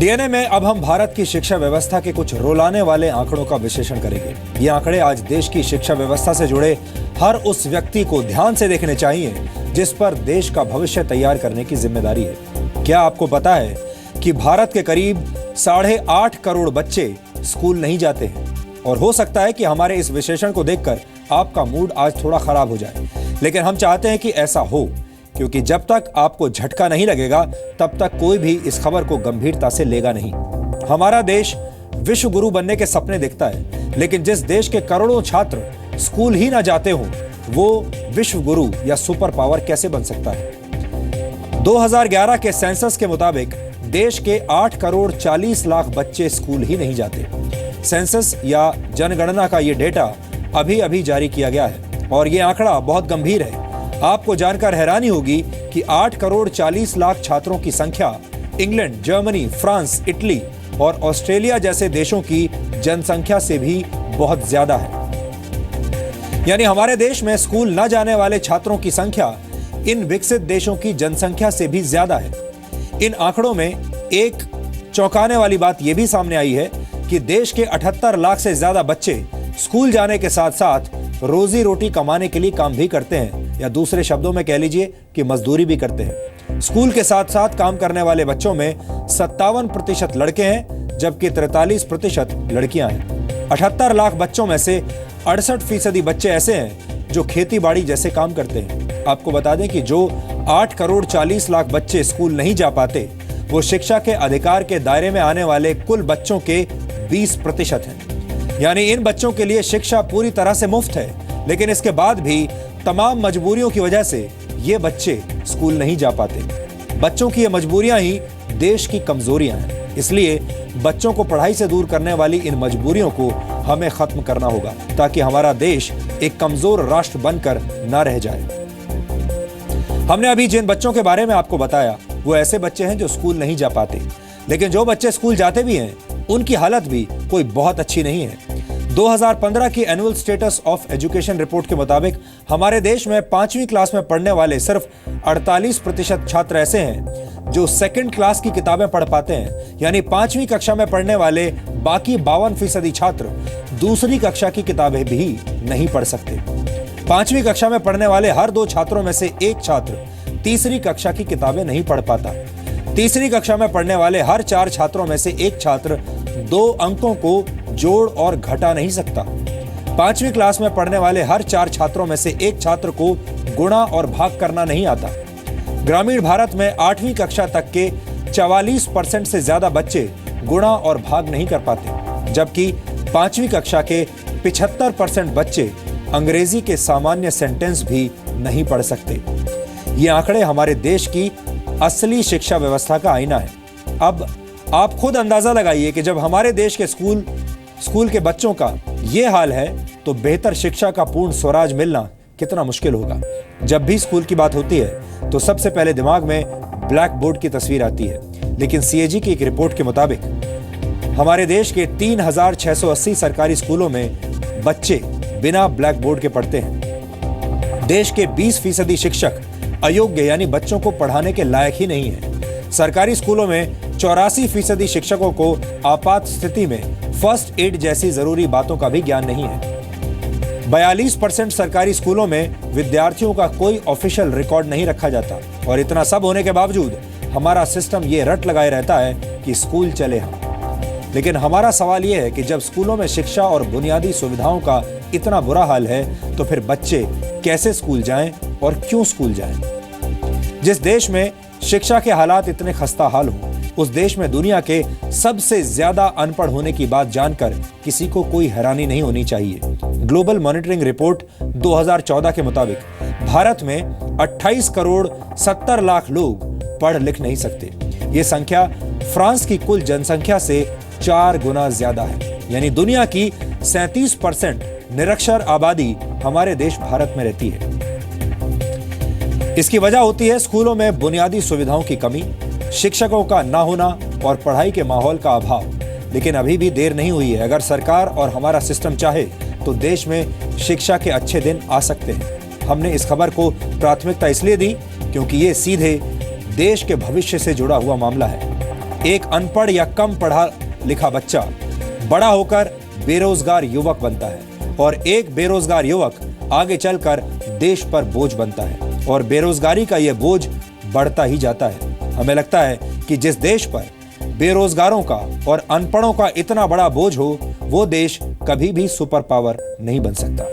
DNA में अब हम भारत की शिक्षा व्यवस्था के कुछ रुलाने वाले आंकड़ों का विश्लेषण करेंगे। ये आंकड़े आज देश की शिक्षा व्यवस्था से जुड़े हर उस व्यक्ति को ध्यान से देखने चाहिए जिस पर देश का भविष्य तैयार करने की जिम्मेदारी है। क्या आपको पता है कि भारत के करीब 8.5 करोड़ बच्चे स्कूल नहीं जाते हैं? और हो सकता है कि हमारे इस विश्लेषण को देखकर आपका मूड आज थोड़ा खराब हो जाए, लेकिन हम चाहते हैं कि ऐसा हो, क्योंकि जब तक आपको झटका नहीं लगेगा तब तक कोई भी इस खबर को गंभीरता से लेगा नहीं। हमारा देश विश्व गुरु बनने के सपने देखता है, लेकिन जिस देश के करोड़ों छात्र स्कूल ही ना जाते हों, वो विश्व गुरु या सुपर पावर कैसे बन सकता है? 2011 के सेंसस के मुताबिक देश के 8 करोड़ 40 लाख बच्चे स्कूल ही नहीं जाते। सेंसस या जनगणना का ये डेटा अभी अभी जारी किया गया है और ये आंकड़ा बहुत गंभीर है। आपको जानकर हैरानी होगी कि 8 करोड़ 40 लाख छात्रों की संख्या इंग्लैंड, जर्मनी, फ्रांस, इटली और ऑस्ट्रेलिया जैसे देशों की जनसंख्या से भी बहुत ज्यादा है। यानी हमारे देश में स्कूल न जाने वाले छात्रों की संख्या इन विकसित देशों की जनसंख्या से भी ज्यादा है। इन आंकड़ों में एक चौंकाने वाली बात यह भी सामने आई है कि देश के 78 लाख से ज्यादा बच्चे स्कूल जाने के साथ साथ रोजी रोटी कमाने के लिए काम भी करते हैं, या दूसरे शब्दों में कह लीजिए कि मजदूरी भी करते हैं। स्कूल के साथ साथ काम करने वाले बच्चों में 57% लड़के हैं, जबकि 43% लड़कियां हैं। 78 लाख बच्चों में से 68% बच्चे ऐसे हैं जो खेती बाड़ी जैसे काम करते हैं। आपको बता दें कि जो 8 करोड़ 40 लाख बच्चे स्कूल नहीं जा पाते, वो शिक्षा के अधिकार के दायरे में आने वाले कुल बच्चों के 20% हैं। यानी इन बच्चों के लिए शिक्षा पूरी तरह से मुफ्त है, लेकिन इसके बाद भी तमाम मजबूरियों की वजह से ये बच्चे स्कूल नहीं जा पाते। बच्चों की ये मजबूरियां ही देश की कमजोरियां हैं। इसलिए बच्चों को पढ़ाई से दूर करने वाली इन मजबूरियों को हमें खत्म करना होगा, ताकि हमारा देश एक कमजोर राष्ट्र बनकर न रह जाए। हमने अभी जिन बच्चों के बारे में आपको बताया, वो ऐसे बच्चे हैं जो स्कूल नहीं जा पाते, लेकिन जो बच्चे स्कूल जाते भी हैं उनकी हालत भी कोई बहुत अच्छी नहीं है। 2015 की annual status of education report के मुताबिक हमारे देश में 5वीं क्लास में पढ़ने वाले सिर्फ 48% छात्र ऐसे हैं जो सेकंड क्लास की किताबें पढ़ पाते हैं। यानी 5वीं कक्षा में पढ़ने वाले बाकी 52% छात्र दूसरी कक्षा की किताबें भी नहीं पढ़ सकते। 5वीं कक्षा में पढ़ने वाले हर 2 छात्रों में से एक छात्र तीसरी कक्षा की किताबें नहीं पढ़ पाता। तीसरी कक्षा में पढ़ने वाले हर 4 छात्रों में से एक छात्र 2 अंकों को जोड़ और घटा नहीं सकता। 5वीं क्लास में पढ़ने वाले हर 4 छात्रों में से एक छात्र को गुणा और भाग करना नहीं आता। ग्रामीण भारत में 8वीं कक्षा तक के 44% से ज्यादा बच्चे गुणा और भाग नहीं कर पाते, जबकि 5वीं कक्षा के 75% बच्चे अंग्रेजी के सामान्य सेंटेंस भी नहीं पढ़ सकते। ये आंकड़े हमारे देश की असली शिक्षा व्यवस्था का आईना है। अब आप खुद अंदाजा लगाइए कि जब हमारे देश के स्कूल के बच्चों का ये हाल है, तो बेहतर शिक्षा का पूर्ण स्वराज मिलना कितना मुश्किल होगा। जब भी स्कूल की बात होती है तो सबसे पहले दिमाग में ब्लैक बोर्ड की तस्वीर आती है, लेकिन सीएजी की एक रिपोर्ट के मुताबिक हमारे देश के 3680 सरकारी स्कूलों में बच्चे बिना ब्लैक बोर्ड के पढ़ते हैं। देश के 20% शिक्षक अयोग्य यानी बच्चों को पढ़ाने के लायक ही नहीं है। सरकारी स्कूलों में 84% शिक्षकों को आपात स्थिति में फर्स्ट एड जैसी जरूरी बातों का भी ज्ञान नहीं है। 42% सरकारी स्कूलों में विद्यार्थियों का कोई ऑफिशियल रिकॉर्ड नहीं रखा जाता। और इतना सब होने के बावजूद हमारा सिस्टम ये रट लगाए रहता है कि स्कूल चले हम। लेकिन हमारा सवाल यह है कि जब स्कूलों में शिक्षा और बुनियादी सुविधाओं का इतना बुरा हाल है, तो फिर बच्चे कैसे स्कूल जाएं और क्यों स्कूल जाएं? जिस देश में शिक्षा के हालात इतने खस्ता हाल हों, उस देश में दुनिया के सबसे ज्यादा अनपढ़ होने की बात जानकर किसी को कोई हैरानी नहीं होनी चाहिए। ग्लोबल मॉनिटरिंग रिपोर्ट 2014 के मुताबिक भारत में 28 करोड़ 70 लाख लोग पढ़ लिख नहीं सकते। ये संख्या फ्रांस की कुल जनसंख्या से 4 गुना ज्यादा है। यानी दुनिया की 37% निरक्षर आबादी हमारे देश भारत में रहती है। इसकी वजह होती है स्कूलों में बुनियादी सुविधाओं की कमी, शिक्षकों का ना होना और पढ़ाई के माहौल का अभाव। लेकिन अभी भी देर नहीं हुई है। अगर सरकार और हमारा सिस्टम चाहे तो देश में शिक्षा के अच्छे दिन आ सकते हैं। हमने इस खबर को प्राथमिकता इसलिए दी क्योंकि ये सीधे देश के भविष्य से जुड़ा हुआ मामला है। एक अनपढ़ या कम पढ़ा लिखा बच्चा बड़ा होकर बेरोजगार युवक बनता है और एक बेरोजगार युवक आगे चलकर देश पर बोझ बनता है और बेरोजगारी का यह बोझ बढ़ता ही जाता है। हमें लगता है कि जिस देश पर बेरोजगारों का और अनपढ़ों का इतना बड़ा बोझ हो, वो देश कभी भी सुपर पावर नहीं बन सकता।